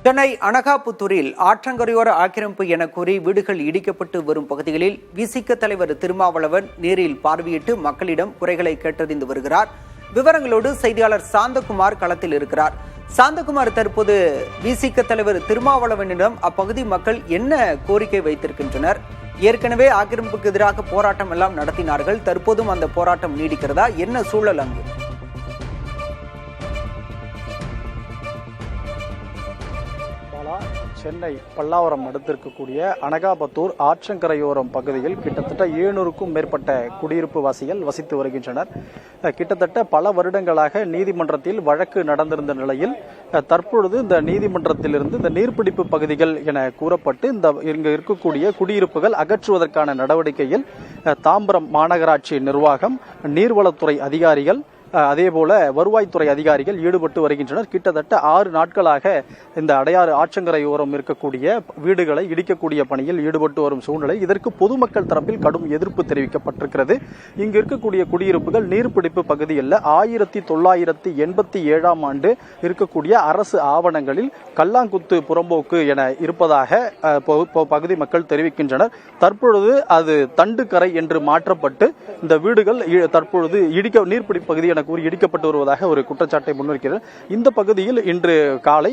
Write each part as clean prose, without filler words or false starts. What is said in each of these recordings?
சென்னை அனகாபுத்தூரில் ஆற்றங்கரையோர ஆக்கிரமிப்பு என கூறி வீடுகள் இடிக்கப்பட்டு வரும் பகுதிகளில் விசிக தலைவர் திருமாவளவன் நேரில் பார்வையிட்டு மக்களிடம் குறைகளை கேட்டறிந்து வருகிறார். விவரங்களோடு செய்தியாளர் சாந்தகுமார் களத்தில் இருக்கிறார். சாந்தகுமார், தற்போது விசிக தலைவர் திருமாவளவனிடம் அப்பகுதி மக்கள் என்ன கோரிக்கை வைத்திருக்கின்றனர்? ஏற்கனவே ஆக்கிரமிப்புக்கு எதிராக போராட்டம் எல்லாம் நடத்தினார்கள். தற்போதும் அந்த போராட்டம் நீடிக்கிறதா? என்ன சூழல் அங்கு? சென்னை பல்லாவரம் அடுத்திருக்கக்கூடிய அனகாபத்தூர் ஆற்றங்கரையோரம் பகுதியில் கிட்டத்தட்ட 700க்கும் மேற்பட்ட குடியிருப்பு வாசிகள் வசித்து வருகின்றனர். கிட்டத்தட்ட பல வருடங்களாக நீதிமன்றத்தில் வழக்கு நடந்திருந்த நிலையில் தற்பொழுது இந்த நீதிமன்றத்திலிருந்து இந்த நீர்பிடிப்பு பகுதிகள் என கூறப்பட்டு இங்கு இருக்கக்கூடிய குடியிருப்புகள் அகற்றுவதற்கான நடவடிக்கையில் தாம்பரம் மாநகராட்சி நிர்வாகம், நீர்வளத்துறை அதிகாரிகள், அதேபோல வருவாய்த்துறை அதிகாரிகள் ஈடுபட்டு வருகின்றனர். கிட்டத்தட்ட 6 நாட்களாக இந்த அடையாறு ஆற்றங்கரையோரம் இருக்கக்கூடிய வீடுகளை இடிக்கக்கூடிய பணியில் ஈடுபட்டு வரும் சூழ்நிலை. இதற்கு பொதுமக்கள் தரப்பில் கடும் எதிர்ப்பு தெரிவிக்கப்பட்டிருக்கிறது. இங்கு இருக்கக்கூடிய குடியிருப்புகள் நீர்பிடிப்பு பகுதியில் 1987ஆம் ஆண்டு இருக்கக்கூடிய அரசு ஆவணங்களில் கல்லாங்குத்து புறம்போக்கு என இருப்பதாக பகுதி மக்கள் தெரிவிக்கின்றனர். தற்பொழுது அது தண்டுக்கரை என்று மாற்றப்பட்டு இந்த வீடுகள் தற்பொழுது நீர்பிடிப்பு பகுதி கூறி இடிக்கப்பட்டு வருவதாக ஒரு குற்றச்சாட்டை முன்வைக்கிறார். இந்த பகுதியில் இன்று காலை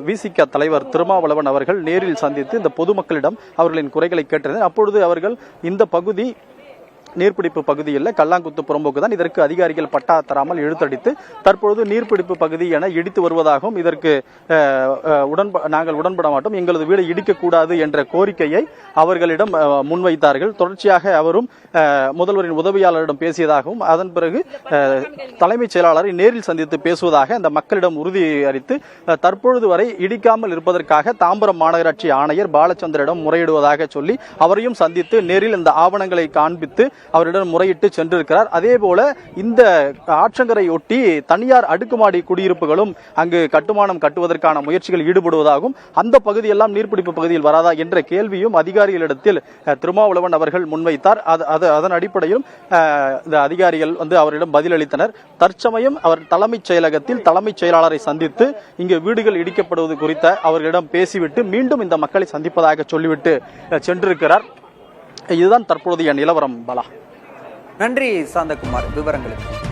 விசிக தலைவர் திருமாவளவன் அவர்கள் நேரில் சந்தித்து இந்த பொதுமக்களிடம் அவர்களின் குறைகளை கேட்டனர். அப்பொழுது அவர்கள் இந்த பகுதி நீர்பிடிப்பு பகுதியில் கல்லாங்குத்து புறம்போக்கு தான், இதற்கு அதிகாரிகள் பட்டா தராமல் இழுத்தடித்து தற்பொழுது நீர்பிடிப்பு பகுதி என இடித்து வருவதாகவும், இதற்கு நாங்கள் உடன்பட மாட்டோம், எங்களது வீடு இடிக்கக்கூடாது என்ற கோரிக்கையை அவர்களிடம் முன்வைத்தார்கள். தொடர்ச்சியாக அவரும் முதல்வரின் உதவியாளரிடம் பேசியதாகவும், அதன் பிறகு தலைமைச் செயலாளரை நேரில் சந்தித்து பேசுவதாக அந்த மக்களிடம் உறுதி அளித்து தற்பொழுது வரை இடிக்காமல் இருப்பதற்காக தாம்பரம் மாநகராட்சி ஆணையர் பாலச்சந்திரிடம் முறையிடுவதாக சொல்லி அவரையும் சந்தித்து நேரில் இந்த ஆவணங்களை காண்பித்து அவரிடம் முறையிட்டு சென்றிருக்கிறார். அதே போல இந்த ஆற்றங்கரையொட்டி தனியார் அடுக்குமாடி குடியிருப்புகளும் அங்கு கட்டுமானம் கட்டுவதற்கான முயற்சிகள் ஈடுபடுவதாகவும், அந்த பகுதியெல்லாம் நீர்பிடிப்பு பகுதியில் வராதா என்ற கேள்வியும் அதிகாரிகளிடத்தில் திருமாவளவன் அவர்கள் முன்வைத்தார். அதன் அடிப்படையில் இந்த அதிகாரிகள் அவரிடம் பதிலளித்தனர். தற்சமயம் அவர் தலைமைச் செயலகத்தில் தலைமைச் செயலாளரை சந்தித்து இங்கு வீடுகள் இடிக்கப்படுவது குறித்த அவர்களிடம் பேசிவிட்டு மீண்டும் இந்த மக்களை சந்திப்பதாக சொல்லிவிட்டு சென்றிருக்கிறார். இதுதான் தற்போதைய நிலவரம். பாலா, நன்றி சாந்தகுமார் விவரங்களுக்கு.